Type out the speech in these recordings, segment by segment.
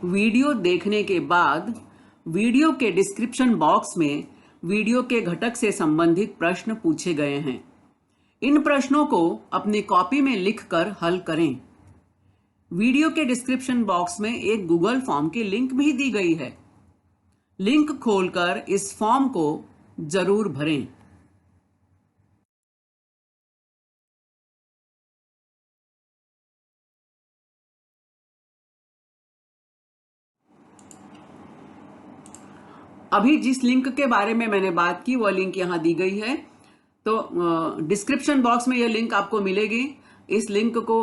Video देखने के बाद वीडियो के डिस्क्रिप्शन बॉक्स में वीडियो के घटक से संबंधित प्रश्न पूछे गए हैं। इन प्रश्नों को अपनी कॉपी में लिखकर हल करें। वीडियो के डिस्क्रिप्शन बॉक्स में एक गूगल फॉर्म की लिंक भी दी गई है। लिंक खोलकर इस फॉर्म को जरूर भरें। अभी जिस लिंक के बारे में मैंने बात की वह लिंक यहाँ दी गई है, तो डिस्क्रिप्शन बॉक्स में यह लिंक आपको मिलेगी। इस लिंक को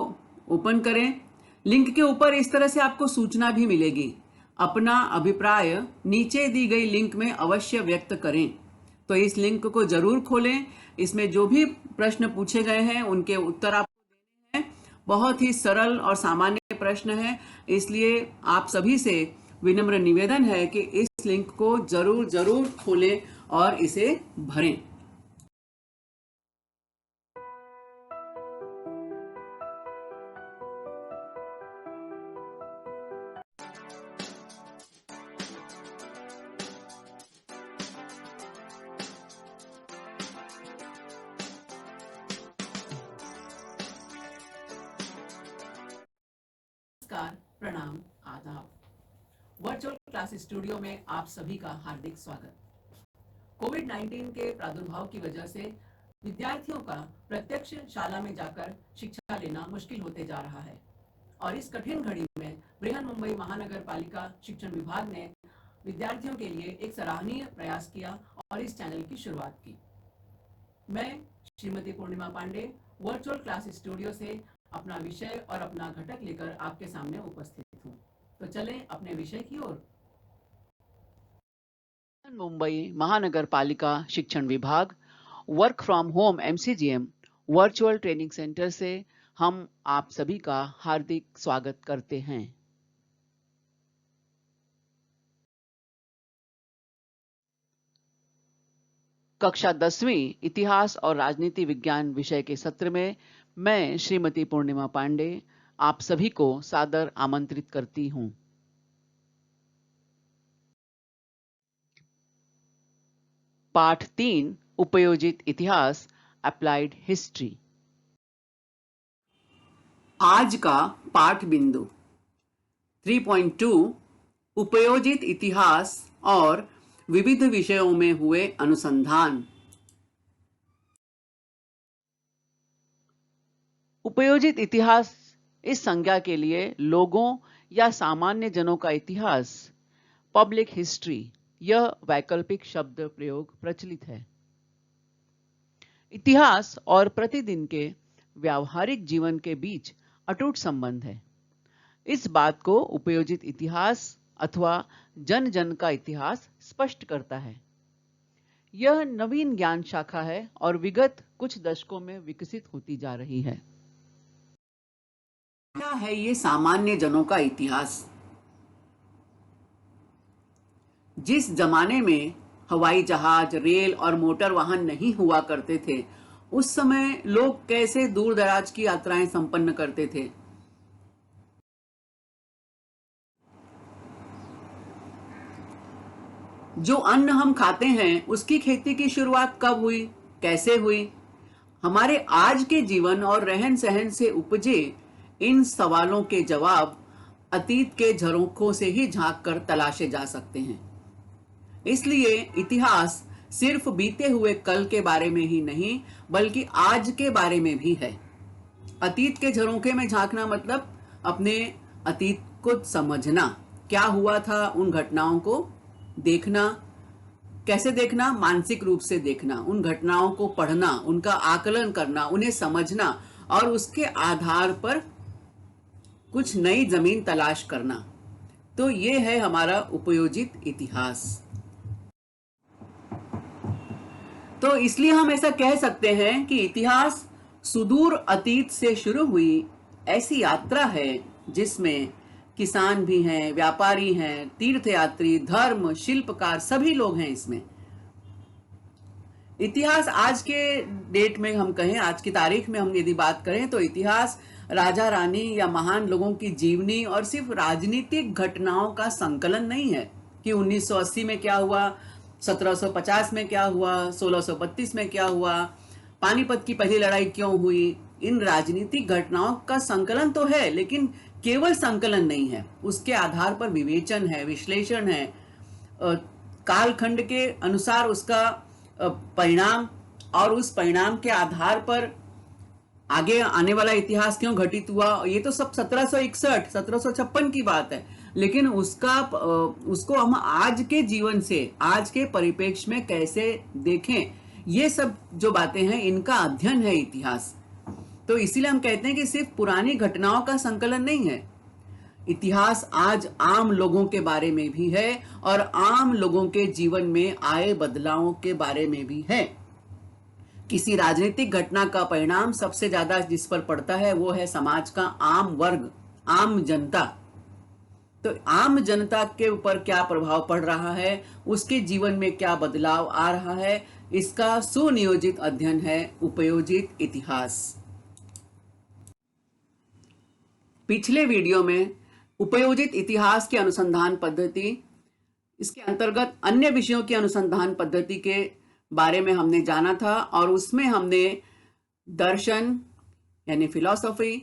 ओपन करें। लिंक के ऊपर इस तरह से आपको सूचना भी मिलेगी। अपना अभिप्राय नीचे दी गई लिंक में अवश्य व्यक्त करें। तो इस लिंक को जरूर खोलें। इसमें जो भी प्रश्न पूछे गए हैं उनके उत्तर आपको देने हैं। बहुत ही सरल और सामान्य प्रश्न है, इसलिए आप सभी से विनम्र निवेदन है कि इस लिंक को जरूर जरूर खोलें और इसे भरें। नमस्कार, प्रणाम, आदाब। वर्चुअल क्लास स्टूडियो में आप सभी का हार्दिक स्वागत। कोविड-19 के प्रादुर्भाव की वजह से विद्यार्थियों का प्रत्यक्ष शाला में जाकर शिक्षा लेना मुश्किल होते जा रहा है और इस कठिन घड़ी में बृहन्मुंबई महानगर पालिका शिक्षण विभाग ने विद्यार्थियों के लिए एक सराहनीय प्रयास किया और इस चैनल की शुरुआत की। मैं श्रीमती पूर्णिमा पांडे वर्चुअल क्लास स्टूडियो से अपना विषय और अपना घटक लेकर आपके सामने उपस्थित हूँ। तो चलें अपने विषय की ओर। मुंबई महानगर पालिका शिक्षण विभाग work from home MCGM virtual training centre से हम आप सभी का हार्दिक स्वागत करते हैं। कक्षा 10वीं इतिहास और राजनीति विज्ञान विषय के सत्र में मैं श्रीमती पूर्णिमा पांडे आप सभी को सादर आमंत्रित करती हूं। पाठ 3 उपयोजित इतिहास अप्लाइड हिस्ट्री। आज का पाठ बिंदु 3.2 उपयोजित इतिहास और विविध विषयों में हुए अनुसंधान। उपयोजित इतिहास इस संज्ञा के लिए लोगों या सामान्य जनों का इतिहास, पब्लिक हिस्ट्री, यह वैकल्पिक शब्द प्रयोग प्रचलित है। इतिहास और प्रतिदिन के व्यावहारिक जीवन के बीच अटूट संबंध है। इस बात को उपयोजित इतिहास अथवा जन जन का इतिहास स्पष्ट करता है। यह नवीन ज्ञान शाखा है और विगत कुछ दशकों में विकसित होती जा रही है। क्या है ये सामान्य जनों का इतिहास? जिस जमाने में हवाई जहाज, रेल और मोटर वाहन नहीं हुआ करते थे, उस समय लोग कैसे दूर दराज की यात्राएं संपन्न करते थे। जो अन्न हम खाते हैं उसकी खेती की शुरुआत कब हुई, कैसे हुई? हमारे आज के जीवन और रहन सहन से उपजे इन सवालों के जवाब अतीत के झरोखों से ही झांक कर तलाशे जा सकते हैं। इसलिए इतिहास सिर्फ बीते हुए कल के बारे में ही नहीं बल्कि आज के बारे में भी है। अतीत के झरोखे में झांकना मतलब अपने अतीत को समझना, क्या हुआ था उन घटनाओं को देखना। कैसे देखना? मानसिक रूप से देखना, उन घटनाओं को पढ़ना, उनका आकलन करना, उन्हें समझना और उसके आधार पर कुछ नई जमीन तलाश करना। तो ये है हमारा उपयोजित इतिहास। तो इसलिए हम ऐसा कह सकते हैं कि इतिहास सुदूर अतीत से शुरू हुई ऐसी यात्रा है जिसमें किसान भी हैं, व्यापारी हैं, तीर्थयात्री, धर्म, शिल्पकार, सभी लोग हैं इसमें। इतिहास आज के डेट में हम कहें, आज की तारीख में हम यदि बात करें तो इतिहास राजा रानी या महान लोगों की जीवनी और सिर्फ राजनीतिक घटनाओं का संकलन नहीं है कि 1980 में क्या हुआ, 1750 में क्या हुआ, 1632 में क्या हुआ, पानीपत की पहली लड़ाई क्यों हुई। इन राजनीतिक घटनाओं का संकलन तो है, लेकिन केवल संकलन नहीं है, उसके आधार पर विवेचन है, विश्लेषण है, कालखंड के अनुसार उसका परिणाम, और उस परिणाम के आधार पर आगे आने वाला इतिहास क्यों घटित हुआ। ये तो सब 1761 1756 की बात है, लेकिन उसको हम आज के जीवन से, आज के परिप्रेक्ष्य में कैसे देखें, ये सब जो बातें हैं इनका अध्ययन है इतिहास। तो इसीलिए हम कहते हैं कि सिर्फ पुरानी घटनाओं का संकलन नहीं है, इतिहास आज आम लोगों के बारे में भी है और आम लोगों के जीवन में आए बदलावों के बारे में भी है। किसी राजनीतिक घटना का परिणाम सबसे ज्यादा जिस पर पड़ता है वो है समाज का आम वर्ग, आम जनता। तो आम जनता के ऊपर क्या प्रभाव पड़ रहा है, उसके जीवन में क्या बदलाव आ रहा है, इसका सुनियोजित अध्ययन है उपयोजित इतिहास। पिछले वीडियो में उपयोजित इतिहास की अनुसंधान पद्धति, इसके अंतर्गत अन्य विषयों की अनुसंधान पद्धति के बारे में हमने जाना था, और उसमें हमने दर्शन यानी फिलॉसफी,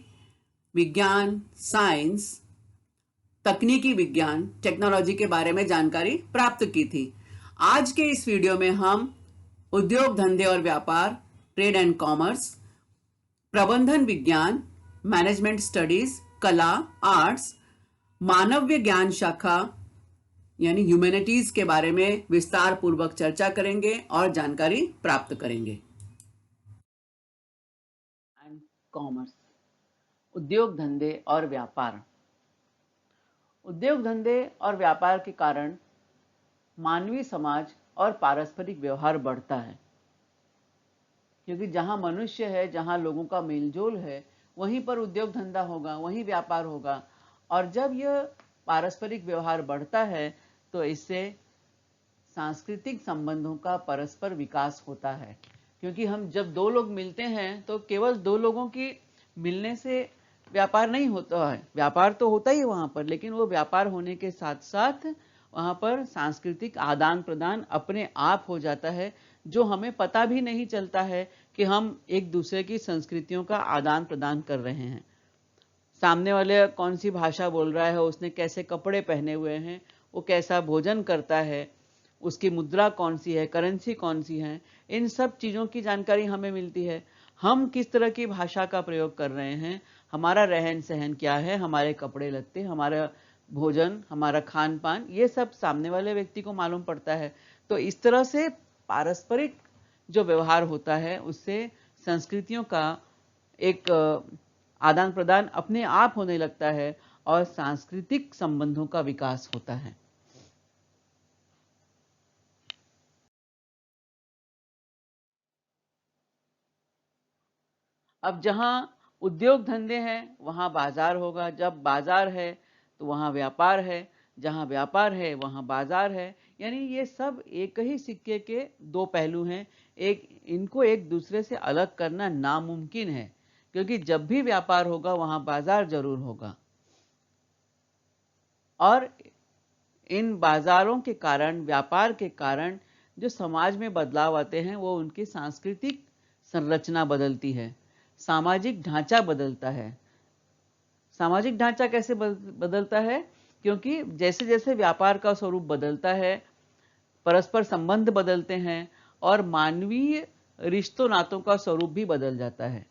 विज्ञान, साइंस, तकनीकी विज्ञान, टेक्नोलॉजी के बारे में जानकारी प्राप्त की थी। आज के इस वीडियो में हम उद्योग धंधे और व्यापार, ट्रेड एंड कॉमर्स, प्रबंधन विज्ञान, मैनेजमेंट स्टडीज, कला, आर्ट्स, मानवीय ज्ञान शाखा यानी ह्यूमैनिटीज के बारे में विस्तार पूर्वक चर्चा करेंगे और जानकारी प्राप्त करेंगे। एंड कॉमर्स, उद्योग धंधे और व्यापार। उद्योग धंधे और व्यापार के कारण मानवीय समाज और पारस्परिक व्यवहार बढ़ता है, क्योंकि जहां मनुष्य है, जहां लोगों का मेलजोल है, वहीं पर उद्योग धंधा होगा, वहीं व्यापार होगा। और जब यह पारस्परिक व्यवहार बढ़ता है तो इससे सांस्कृतिक संबंधों का परस्पर विकास होता है, क्योंकि हम जब दो लोग मिलते हैं तो केवल दो लोगों की मिलने से व्यापार नहीं होता है, व्यापार तो होता ही है वहां पर, लेकिन वो व्यापार होने के साथ साथ वहां पर सांस्कृतिक आदान प्रदान अपने आप हो जाता है, जो हमें पता भी नहीं चलता है कि हम एक दूसरे की संस्कृतियों का आदान प्रदान कर रहे हैं। सामने वाले कौन सी भाषा बोल रहा है, उसने कैसे कपड़े पहने हुए हैं, वो कैसा भोजन करता है, उसकी मुद्रा कौन सी है, करेंसी कौन सी है, इन सब चीज़ों की जानकारी हमें मिलती है। हम किस तरह की भाषा का प्रयोग कर रहे हैं, हमारा रहन सहन क्या है, हमारे कपड़े लत्ते, हमारा भोजन, हमारा खान पान, ये सब सामने वाले व्यक्ति को मालूम पड़ता है। तो इस तरह से पारस्परिक जो व्यवहार होता है उससे संस्कृतियों का एक आदान प्रदान अपने आप होने लगता है और सांस्कृतिक संबंधों का विकास होता है। अब जहां उद्योग धंधे हैं वहां बाजार होगा, जब बाजार है तो वहां व्यापार है, जहां व्यापार है वहां बाजार है। यानी ये सब एक ही सिक्के के दो पहलू हैं, इनको एक दूसरे से अलग करना नामुमकिन है, क्योंकि जब भी व्यापार होगा वहां बाजार जरूर होगा। और इन बाजारों के कारण, व्यापार के कारण जो समाज में बदलाव आते हैं वो उनकी सांस्कृतिक संरचना बदलती है, सामाजिक ढांचा बदलता है। सामाजिक ढांचा कैसे बदलता है? क्योंकि जैसे जैसे व्यापार का स्वरूप बदलता है, परस्पर संबंध बदलते हैं और मानवीय रिश्तों नातों का स्वरूप भी बदल जाता है।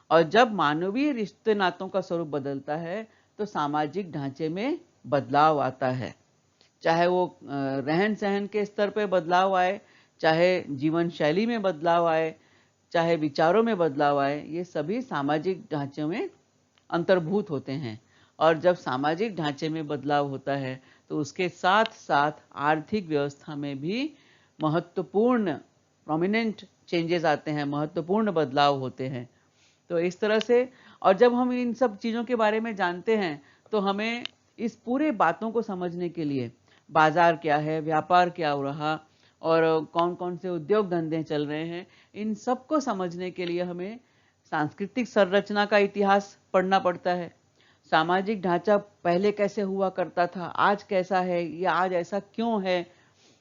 और जब मानवीय रिश्ते नातों का स्वरूप बदलता है तो सामाजिक ढांचे में बदलाव आता है, चाहे वो रहन सहन के स्तर पर बदलाव आए, चाहे जीवन शैली में बदलाव आए, चाहे विचारों में बदलाव आए, ये सभी सामाजिक ढांचे में अंतर्भूत होते हैं। और जब सामाजिक ढांचे में बदलाव होता है तो उसके साथ साथ आर्थिक व्यवस्था में भी महत्वपूर्ण प्रोमिनेंट चेंजेस आते हैं, महत्वपूर्ण बदलाव होते हैं। तो इस तरह से, और जब हम इन सब चीज़ों के बारे में जानते हैं तो हमें इस पूरे बातों को समझने के लिए, बाजार क्या है, व्यापार क्या हो रहा, और कौन कौन से उद्योग धंधे चल रहे हैं, इन सब को समझने के लिए हमें सांस्कृतिक संरचना का इतिहास पढ़ना पड़ता है। सामाजिक ढांचा पहले कैसे हुआ करता था, आज कैसा है या आज ऐसा क्यों है।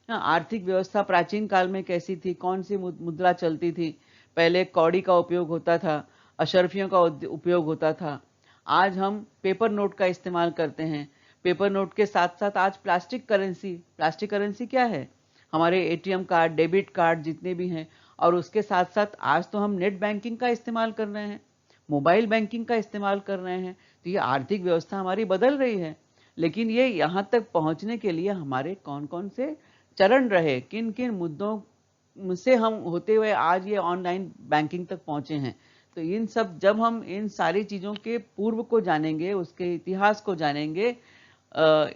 आर्थिक व्यवस्था प्राचीन काल में कैसी थी, कौन सी मुद्रा चलती थी। पहले कौड़ी का उपयोग होता था, अशर्फियों का उपयोग होता था। आज हम पेपर नोट का इस्तेमाल करते हैं। पेपर नोट के साथ साथ आज प्लास्टिक करेंसी क्या है, हमारे एटीएम कार्ड, डेबिट कार्ड जितने भी हैं, और उसके साथ साथ आज तो हम नेट बैंकिंग का इस्तेमाल कर रहे हैं, मोबाइल बैंकिंग का इस्तेमाल कर रहे हैं। तो ये आर्थिक व्यवस्था हमारी बदल रही है। लेकिन ये यहाँ तक पहुँचने के लिए हमारे कौन कौन से चरण रहे, किन किन मुद्दों से हम होते हुए आज ये ऑनलाइन बैंकिंग तक पहुँचे हैं। तो इन सब, जब हम इन सारी चीज़ों के पूर्व को जानेंगे, उसके इतिहास को जानेंगे,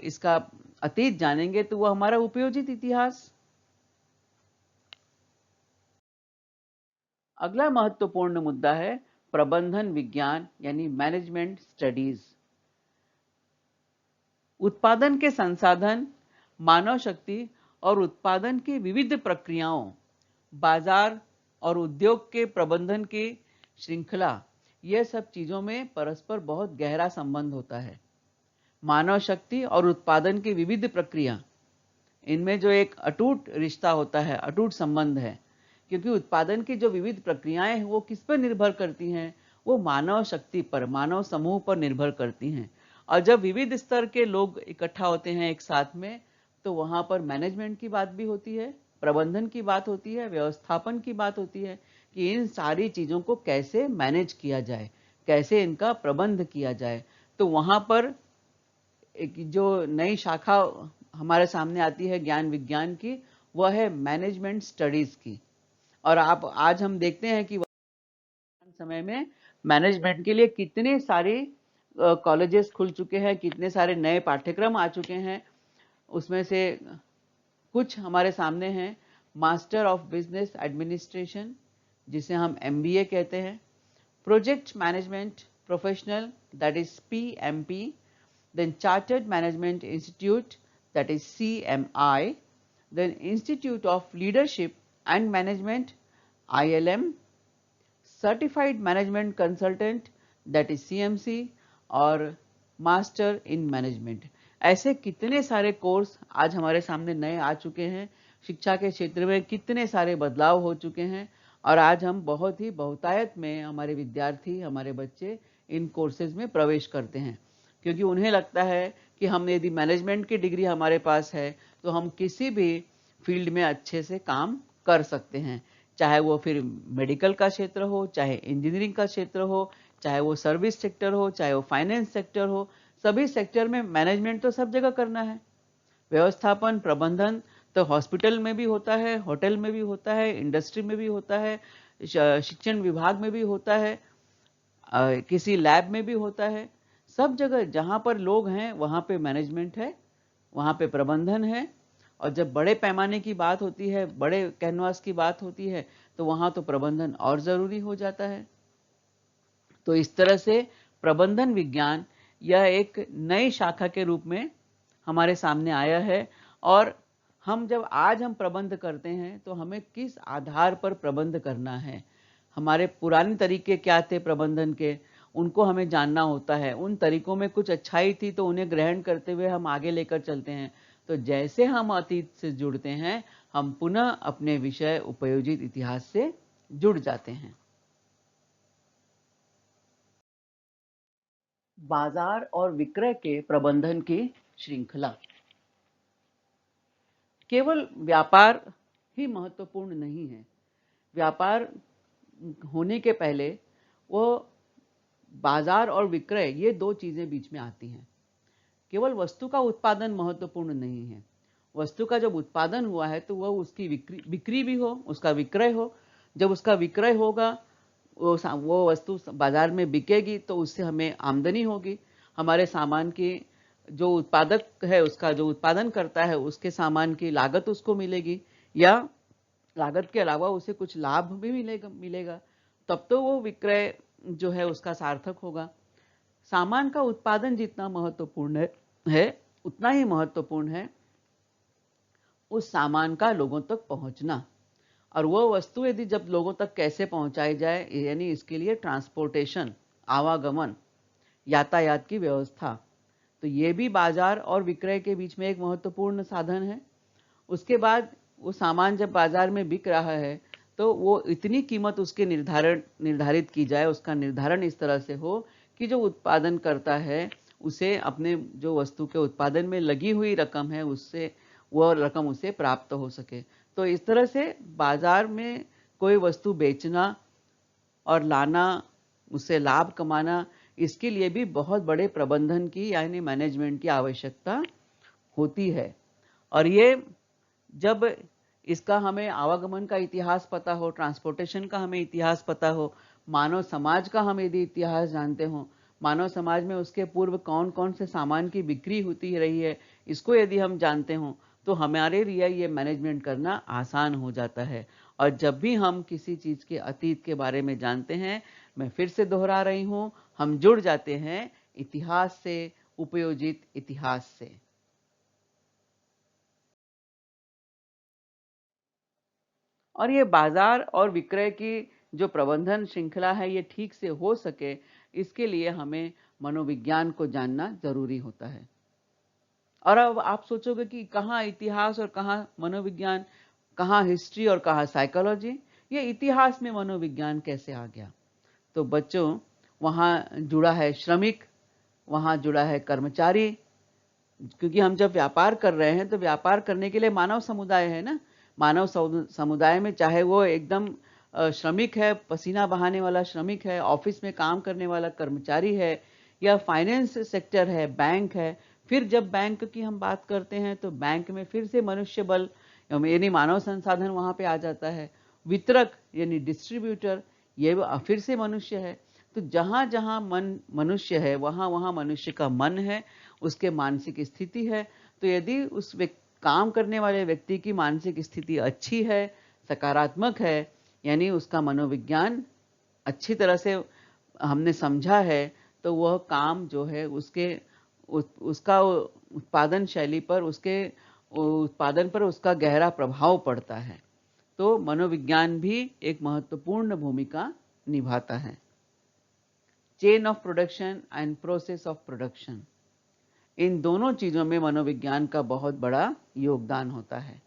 इसका अतीत जानेंगे, तो वो हमारा उपयोजित इतिहास। अगला महत्वपूर्ण मुद्दा है प्रबंधन विज्ञान यानी मैनेजमेंट स्टडीज। उत्पादन के संसाधन, मानव शक्ति और उत्पादन की विविध प्रक्रियाओं, बाजार और उद्योग के प्रबंधन की श्रृंखला, यह सब चीजों में परस्पर बहुत गहरा संबंध होता है। मानव शक्ति और उत्पादन की विविध प्रक्रिया, इनमें जो एक अटूट रिश्ता होता है, अटूट संबंध है। क्योंकि उत्पादन की जो विविध प्रक्रियाएं हैं वो किस पर निर्भर करती हैं, वो मानव शक्ति पर, मानव समूह पर निर्भर करती हैं। और जब विविध स्तर के लोग इकट्ठा होते हैं एक साथ में, तो वहाँ पर मैनेजमेंट की बात भी होती है, प्रबंधन की बात होती है, व्यवस्थापन की बात होती है कि इन सारी चीज़ों को कैसे मैनेज किया जाए, कैसे इनका प्रबंध किया जाए। तो वहाँ पर एक जो नई शाखा हमारे सामने आती है ज्ञान विज्ञान की, वह है मैनेजमेंट स्टडीज की। और आप आज हम देखते हैं कि समय में मैनेजमेंट के लिए कितने सारे कॉलेजेस खुल चुके हैं, कितने सारे नए पाठ्यक्रम आ चुके हैं। उसमें से कुछ हमारे सामने हैं। मास्टर ऑफ बिजनेस एडमिनिस्ट्रेशन, जिसे हम MBA कहते हैं, project management professional, that is PMP, then Chartered Management Institute, that is CMI, then Institute of Leadership and Management, ILM, Certified Management Consultant, that is CMC, और master in management. ऐसे कितने सारे course आज हमारे सामने नए आ चुके हैं। शिक्षा के क्षेत्र में कितने सारे बदलाव हो चुके हैं, और आज हम बहुत ही बहुतायत में हमारे विद्यार्थी, हमारे बच्चे इन कोर्सेज में प्रवेश करते हैं। क्योंकि उन्हें लगता है कि हम, यदि मैनेजमेंट की डिग्री हमारे पास है तो हम किसी भी फील्ड में अच्छे से काम कर सकते हैं, चाहे वो फिर मेडिकल का क्षेत्र हो, चाहे इंजीनियरिंग का क्षेत्र हो, चाहे वो सर्विस सेक्टर हो, चाहे वो फाइनेंस सेक्टर हो। सभी सेक्टर में मैनेजमेंट तो सब जगह करना है। व्यवस्थापन, प्रबंधन तो हॉस्पिटल में भी होता है, होटल में भी होता है, इंडस्ट्री में भी होता है, शिक्षण विभाग में भी होता है, किसी लैब में भी होता है। सब जगह जहाँ पर लोग हैं वहाँ पे मैनेजमेंट है, वहाँ पे प्रबंधन है। और जब बड़े पैमाने की बात होती है, बड़े कैनवास की बात होती है, तो वहाँ तो प्रबंधन और ज़रूरी हो जाता है। तो इस तरह से प्रबंधन विज्ञान यह एक नई शाखा के रूप में हमारे सामने आया है। और आज हम प्रबंध करते हैं तो हमें किस आधार पर प्रबंध करना है, हमारे पुराने तरीके क्या थे प्रबंधन के, उनको हमें जानना होता है। उन तरीकों में कुछ अच्छाई थी तो उन्हें ग्रहण करते हुए हम आगे लेकर चलते हैं। तो जैसे हम अतीत से जुड़ते हैं, हम पुनः अपने विषय उपयोजित इतिहास से जुड़ जाते हैं। बाजार और विक्रय के प्रबंधन की श्रृंखला। केवल व्यापार ही महत्वपूर्ण नहीं है। व्यापार होने के पहले वो बाजार और विक्रय, ये दो चीजें बीच में आती हैं। केवल वस्तु का उत्पादन महत्वपूर्ण नहीं है। वस्तु का जब उत्पादन हुआ है तो वह उसकी बिक्री भी हो, उसका विक्रय हो। जब उसका विक्रय होगा, वो वस्तु बाजार में बिकेगी तो उससे हमें आमदनी होगी। हमारे सामान की जो उत्पादक है, उसका जो उत्पादन करता है, उसके सामान की लागत उसको मिलेगी, या लागत के अलावा उसे कुछ लाभ भी मिलेगा। तब तो वो विक्रय जो है उसका सार्थक होगा। सामान का उत्पादन जितना महत्वपूर्ण है उतना ही महत्वपूर्ण है उस सामान का लोगों तक पहुंचना। और वो वस्तु यदि जब लोगों तक कैसे पहुंचाई जाए, यानी इसके लिए ट्रांसपोर्टेशन, आवागमन, यातायात की व्यवस्था, तो ये भी बाजार और विक्रय के बीच में एक महत्वपूर्ण साधन है। उसके बाद वो सामान जब बाजार में बिक रहा है तो वो इतनी कीमत उसके निर्धारित की जाए, उसका निर्धारण इस तरह से हो कि जो उत्पादन करता है उसे अपने जो वस्तु के उत्पादन में लगी हुई रकम है उससे वह रकम उसे प्राप्त हो सके। तो इस तरह से बाजार में कोई वस्तु बेचना और लाना, उससे लाभ कमाना, इसके लिए भी बहुत बड़े प्रबंधन की यानी मैनेजमेंट की आवश्यकता होती है। और ये जब इसका हमें आवागमन का इतिहास पता हो, ट्रांसपोर्टेशन का हमें इतिहास पता हो, मानव समाज का हम यदि इतिहास जानते हो, मानव समाज में उसके पूर्व कौन कौन से सामान की बिक्री होती रही है, इसको यदि हम जानते हो तो हमारे लिए ये मैनेजमेंट करना आसान हो जाता है। और जब भी हम किसी चीज़ के अतीत के बारे में जानते हैं, मैं फिर से दोहरा रही हूँ, हम जुड़ जाते हैं इतिहास से, उपयोजित इतिहास से। और ये बाजार और विक्रय की जो प्रबंधन श्रृंखला है ये ठीक से हो सके, इसके लिए हमें मनोविज्ञान को जानना जरूरी होता है। और अब आप सोचोगे कि कहाँ इतिहास और कहाँ मनोविज्ञान, कहाँ हिस्ट्री और कहाँ साइकोलॉजी, ये इतिहास में मनोविज्ञान कैसे आ गया? तो बच्चों, वहाँ जुड़ा है श्रमिक, वहाँ जुड़ा है कर्मचारी, क्योंकि हम जब व्यापार कर रहे हैं तो व्यापार करने के लिए मानव समुदाय है ना। मानव समुदाय में चाहे वो एकदम श्रमिक है, पसीना बहाने वाला श्रमिक है, ऑफिस में काम करने वाला कर्मचारी है, या फाइनेंस सेक्टर है, बैंक है। फिर जब बैंक की हम बात करते हैं तो बैंक में फिर से मनुष्य बल यानी मानव संसाधन वहाँ पे आ जाता है। वितरक यानी डिस्ट्रीब्यूटर, ये फिर से मनुष्य है। तो जहाँ जहाँ मनुष्य है वहाँ वहाँ मनुष्य का मन है, उसके मानसिक स्थिति है। तो यदि उस काम करने वाले व्यक्ति की मानसिक स्थिति अच्छी है, सकारात्मक है, यानी उसका मनोविज्ञान अच्छी तरह से हमने समझा है, तो वह काम जो है उसका उत्पादन शैली पर, उसके उत्पादन पर उसका गहरा प्रभाव पड़ता है। तो मनोविज्ञान भी एक महत्वपूर्ण भूमिका निभाता है। Chain of production and process of production, इन दोनों चीजों में मनोविज्ञान का बहुत बड़ा योगदान होता है।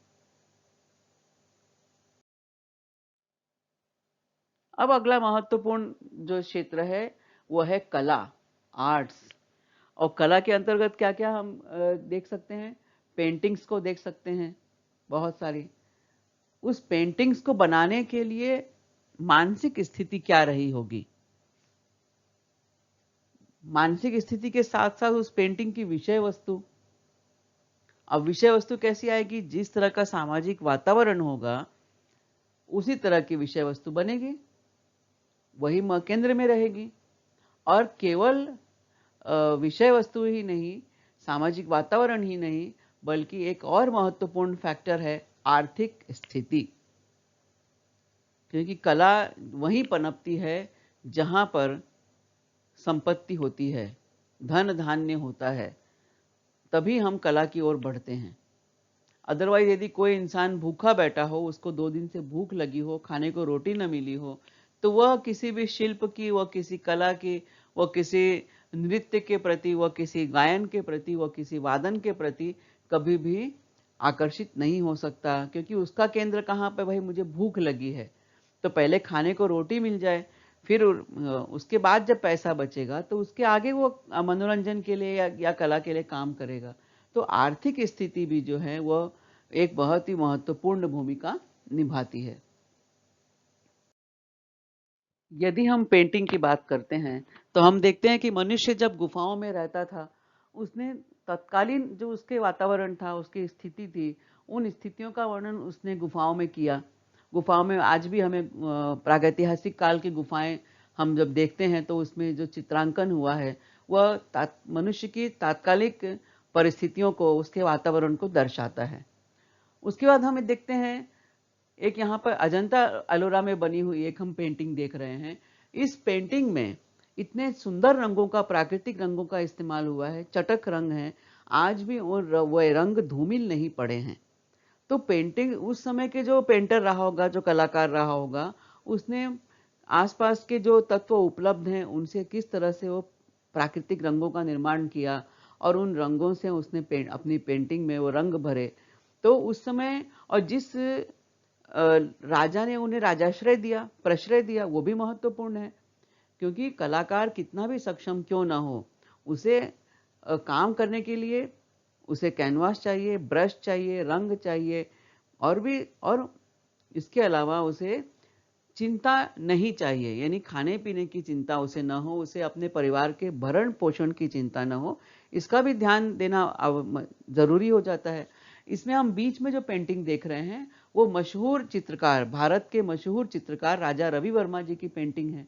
अब अगला महत्वपूर्ण जो क्षेत्र है वो है कला, आर्ट्स। और कला के अंतर्गत क्या क्या हम देख सकते हैं? पेंटिंग्स को देख सकते हैं, बहुत सारी। उस पेंटिंग्स को बनाने के लिए मानसिक स्थिति क्या रही होगी? मानसिक स्थिति के साथ साथ उस पेंटिंग की विषय वस्तु। अब विषय वस्तु कैसी आएगी? जिस तरह का सामाजिक वातावरण होगा उसी तरह की विषय वस्तु बनेगी, वही केंद्र में रहेगी। और केवल विषय वस्तु ही नहीं, सामाजिक वातावरण ही नहीं, बल्कि एक और महत्वपूर्ण फैक्टर है आर्थिक स्थिति। क्योंकि कला वहीं पनपती है जहां पर संपत्ति होती है, धन धान्य होता है, तभी हम कला की ओर बढ़ते हैं। अदरवाइज यदि कोई इंसान भूखा बैठा हो, उसको 2 दिन से भूख लगी हो, खाने को रोटी न मिली हो, तो वह किसी भी शिल्प की, वह किसी कला की, वह किसी नृत्य के प्रति, वह किसी गायन के प्रति, वह किसी वादन के प्रति कभी भी आकर्षित नहीं हो सकता। क्योंकि उसका केंद्र कहाँ पे? भाई मुझे भूख लगी है, तो पहले खाने को रोटी मिल जाए, फिर उसके बाद जब पैसा बचेगा तो उसके आगे वो मनोरंजन के लिए या कला के लिए काम करेगा। तो आर्थिक स्थिति भी जो है वो एक बहुत ही महत्वपूर्ण भूमिका निभाती है। यदि हम पेंटिंग की बात करते हैं तो हम देखते हैं कि मनुष्य जब गुफाओं में रहता था, उसने तत्कालीन जो उसके वातावरण था, उसकी स्थिति थी, उन स्थितियों का वर्णन उसने गुफाओं में किया। गुफाओं में आज भी हमें प्रागैतिहासिक काल की गुफाएं हम जब देखते हैं तो उसमें जो चित्रांकन हुआ है वह मनुष्य की तात्कालिक परिस्थितियों को, उसके वातावरण को दर्शाता है। उसके बाद हमें देखते हैं एक यहाँ पर अजंता एलोरा में बनी हुई एक हम पेंटिंग देख रहे हैं। इस पेंटिंग में इतने सुंदर रंगों का, प्राकृतिक रंगों का इस्तेमाल हुआ है, चटक रंग है, आज भी वो रंग धूमिल नहीं पड़े हैं। तो पेंटिंग उस समय के जो पेंटर रहा होगा, जो कलाकार रहा होगा, उसने आसपास के जो तत्व उपलब्ध हैं उनसे किस तरह से वो प्राकृतिक रंगों का निर्माण किया और उन रंगों से उसने अपनी पेंटिंग में वो रंग भरे। तो उस समय और जिस राजा ने उन्हें राजाश्रय दिया, प्रश्रय दिया, वो भी महत्वपूर्ण है। क्योंकि कलाकार कितना भी सक्षम क्यों ना हो, उसे काम करने के लिए उसे कैनवास चाहिए, ब्रश चाहिए, रंग चाहिए और इसके अलावा उसे चिंता नहीं चाहिए, यानी खाने पीने की चिंता उसे ना हो, उसे अपने परिवार के भरण पोषण की चिंता ना हो, इसका भी ध्यान देना जरूरी हो जाता है। इसमें हम बीच में जो पेंटिंग देख रहे हैं वो मशहूर चित्रकार, भारत के मशहूर चित्रकार राजा रवि वर्मा जी की पेंटिंग है।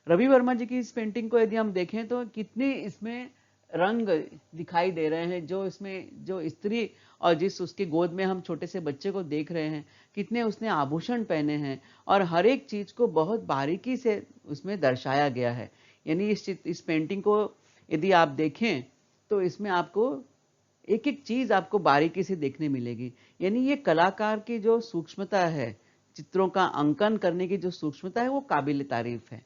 रवि वर्मा जी की इस पेंटिंग को यदि हम देखें तो कितने इसमें रंग दिखाई दे रहे हैं, जो इसमें जो स्त्री और जिस उसके गोद में हम छोटे से बच्चे को देख रहे हैं, कितने उसने आभूषण पहने हैं और हर एक चीज को बहुत बारीकी से उसमें दर्शाया गया है। यानी इस पेंटिंग को यदि आप देखें तो इसमें आपको एक एक चीज आपको बारीकी से देखने मिलेगी। यानी ये कलाकार की जो सूक्ष्मता है, चित्रों का अंकन करने की जो सूक्ष्मता है वो काबिल तारीफ है।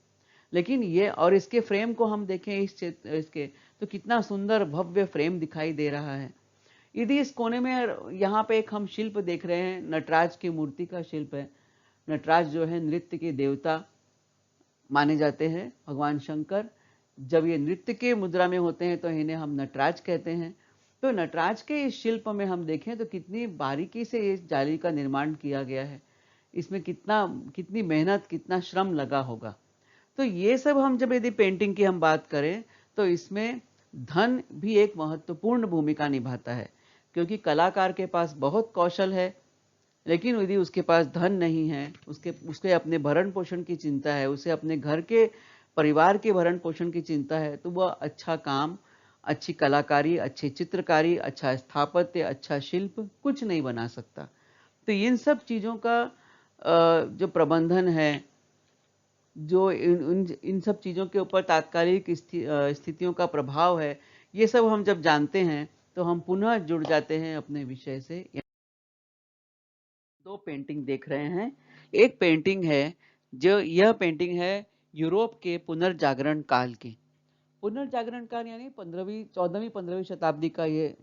लेकिन ये और इसके फ्रेम को हम देखें इसके तो कितना सुंदर भव्य फ्रेम दिखाई दे रहा है। यदि इस कोने में यहाँ पे एक हम शिल्प देख रहे हैं, नटराज की मूर्ति का शिल्प है। नटराज जो है नृत्य के देवता माने जाते हैं, भगवान शंकर। जब ये नृत्य के मुद्रा में होते हैं तो इन्हें हम नटराज कहते हैं। तो नटराज के इस शिल्प में हम देखें तो कितनी बारीकी से इस जाली का निर्माण किया गया है, इसमें कितनी मेहनत, कितना श्रम लगा होगा। तो ये सब हम जब यदि पेंटिंग की हम बात करें तो इसमें धन भी एक महत्वपूर्ण भूमिका निभाता है। क्योंकि कलाकार के पास बहुत कौशल है, लेकिन यदि उसके पास धन नहीं है, उसके अपने भरण पोषण की चिंता है, उसे अपने घर के परिवार के भरण पोषण की चिंता है, तो वह अच्छा काम, अच्छी कलाकारी, अच्छी चित्रकारी, अच्छा स्थापत्य, अच्छा शिल्प कुछ नहीं बना सकता। तो इन सब चीजों का जो प्रबंधन है, जो इन सब चीज़ों के ऊपर तात्कालिक स्थितियों का प्रभाव है, ये सब हम जब जानते हैं तो हम पुनः जुड़ जाते हैं अपने विषय से। दो पेंटिंग देख रहे हैं। एक पेंटिंग है, जो यह पेंटिंग है यूरोप के पुनर्जागरण काल की। पुनर्जागरण काल यानी 14वीं 15वीं शताब्दी का ये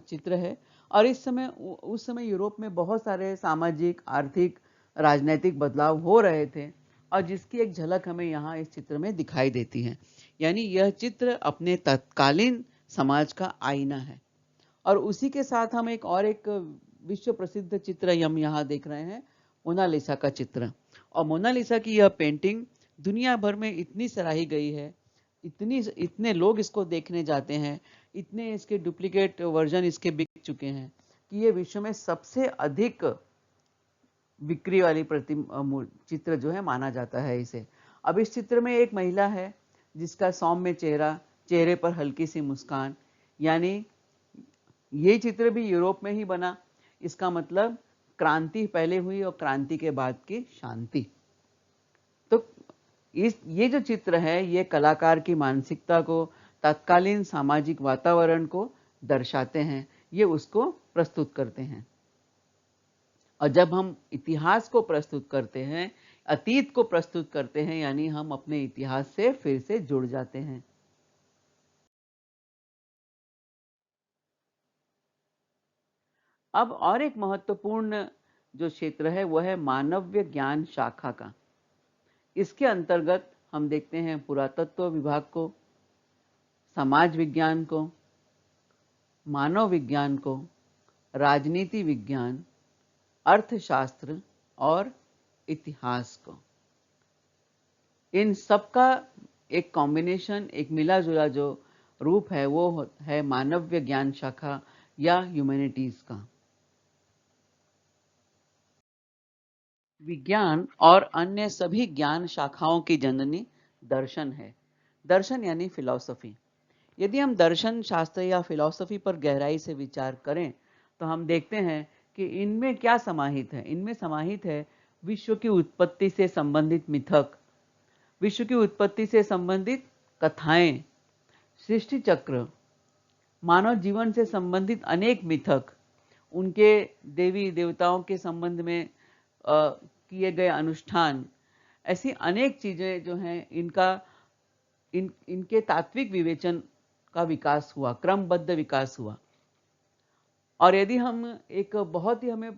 चित्र है। और उस समय यूरोप में बहुत सारे सामाजिक, आर्थिक, राजनैतिक बदलाव हो रहे थे और जिसकी एक झलक हमें यहाँ इस चित्र में दिखाई देती है। यानी यह चित्र अपने तत्कालीन समाज का आईना है। और उसी के साथ हम एक विश्व प्रसिद्ध चित्र हम यहाँ देख रहे हैं, मोनालिसा का चित्र। और मोनालिसा की यह पेंटिंग दुनिया भर में इतनी सराही गई है, इतने लोग इसको देखने जाते हैं, इतने इसके डुप्लीकेट वर्जन इसके बिक चुके हैं कि ये विश्व में सबसे अधिक बिक्री वाली चित्र जो है माना जाता है इसे। अब इस चित्र में एक महिला है जिसका सौम्य चेहरा, चेहरे पर हल्की सी मुस्कान। यानी ये चित्र भी यूरोप में ही बना, इसका मतलब क्रांति पहले हुई और क्रांति के बाद की शांति। तो ये जो चित्र है ये कलाकार की मानसिकता को, तत्कालीन सामाजिक वातावरण को दर्शाते हैं, ये उसको प्रस्तुत करते हैं। और जब हम इतिहास को प्रस्तुत करते हैं, अतीत को प्रस्तुत करते हैं, यानी हम अपने इतिहास से फिर से जुड़ जाते हैं। अब और एक महत्वपूर्ण जो क्षेत्र है वह है मानव्य ज्ञान शाखा का। इसके अंतर्गत हम देखते हैं पुरातत्व विभाग को, समाज विज्ञान को, मानव विज्ञान को, राजनीति विज्ञान, अर्थशास्त्र और इतिहास को। इन सबका एक कॉम्बिनेशन, एक मिला जुला जो रूप है वो है मानव्य ज्ञान शाखा या ह्यूमैनिटीज का। विज्ञान और अन्य सभी ज्ञान शाखाओं की जननी दर्शन है। दर्शन यानी फिलॉसफी। यदि हम दर्शन शास्त्र या फिलॉसफी पर गहराई से विचार करें तो हम देखते हैं कि इनमें क्या समाहित है। इनमें समाहित है विश्व की उत्पत्ति से संबंधित मिथक, विश्व की उत्पत्ति से संबंधित कथाएं, सृष्टि चक्र, मानव जीवन से संबंधित अनेक मिथक, उनके देवी देवताओं के संबंध में किए गए अनुष्ठान, ऐसी अनेक चीज़ें जो हैं इनके तात्विक विवेचन का विकास हुआ, क्रमबद्ध विकास हुआ। और यदि हम एक बहुत ही हमें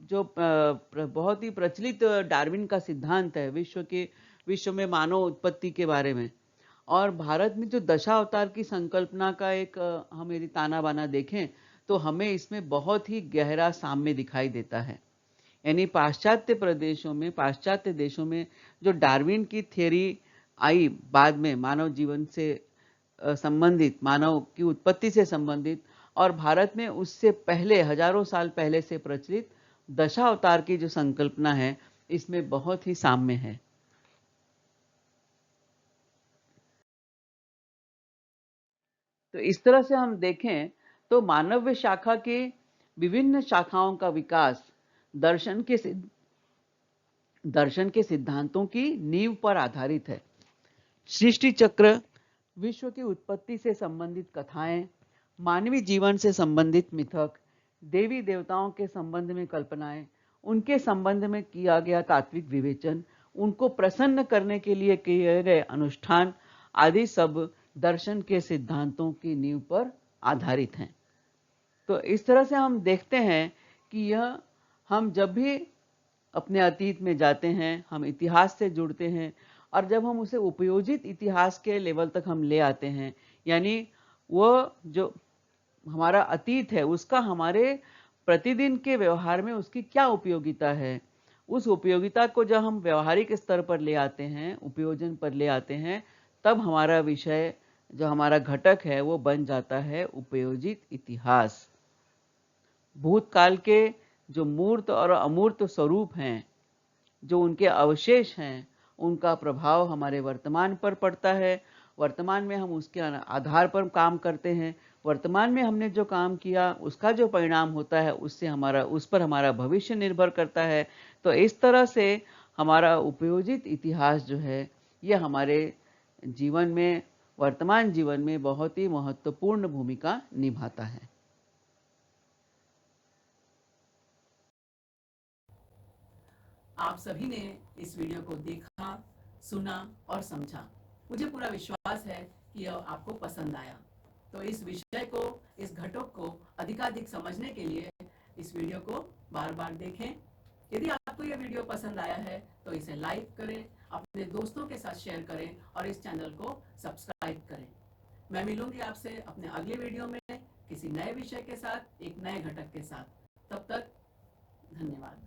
जो बहुत ही प्रचलित डार्विन का सिद्धांत है विश्व में मानव उत्पत्ति के बारे में, और भारत में जो दशावतार की संकल्पना का एक हम यदि ताना बाना देखें तो हमें इसमें बहुत ही गहरा साम्य दिखाई देता है। यानी पाश्चात्य देशों में जो डार्विन की थियरी आई बाद में मानव जीवन से संबंधित, मानव की उत्पत्ति से संबंधित, और भारत में उससे पहले हजारों साल पहले से प्रचलित दशावतार की जो संकल्पना है, इसमें बहुत ही साम्य है। तो इस तरह से हम देखें तो मानव्य शाखा के विभिन्न शाखाओं का विकास दर्शन के सिद्धांतों की नींव पर आधारित है। सृष्टि चक्र, विश्व की उत्पत्ति से संबंधित कथाएं, मानवीय जीवन से संबंधित मिथक, देवी देवताओं के संबंध में कल्पनाएं, उनके संबंध में किया गया तात्विक विवेचन, उनको प्रसन्न करने के लिए किए गए अनुष्ठान आदि सब दर्शन के सिद्धांतों की नींव पर आधारित हैं। तो इस तरह से हम देखते हैं कि यह हम जब भी अपने अतीत में जाते हैं, हम इतिहास से जुड़ते हैं, और जब हम उसे उपयोजित इतिहास के लेवल तक हम ले आते हैं, यानी वो जो हमारा अतीत है उसका हमारे प्रतिदिन के व्यवहार में उसकी क्या उपयोगिता है, उस उपयोगिता को जब हम व्यवहारिक स्तर पर ले आते हैं, उपयोजन पर ले आते हैं, तब हमारा विषय, जो हमारा घटक है, वो बन जाता है उपयोजित इतिहास। भूतकाल के जो मूर्त और अमूर्त स्वरूप हैं, जो उनके अवशेष हैं, उनका प्रभाव हमारे वर्तमान पर पड़ता है। वर्तमान में हम उसके आधार पर काम करते हैं। वर्तमान में हमने जो काम किया उसका जो परिणाम होता है उस पर हमारा भविष्य निर्भर करता है। तो इस तरह से हमारा उपयोजित इतिहास जो है, ये हमारे जीवन में, वर्तमान जीवन में बहुत ही महत्वपूर्ण भूमिका निभाता है। आप सभी ने इस वीडियो को देखा, सुना और समझा। मुझे पूरा विश्वास है कि यह आपको पसंद आया। तो इस विषय को, इस घटक को अधिकाधिक समझने के लिए इस वीडियो को बार बार देखें। यदि आपको यह वीडियो पसंद आया है तो इसे लाइक करें, अपने दोस्तों के साथ शेयर करें और इस चैनल को सब्सक्राइब करें। मैं मिलूंगी आपसे अपने अगले वीडियो में किसी नए विषय के साथ, एक नए घटक के साथ। तब तक धन्यवाद।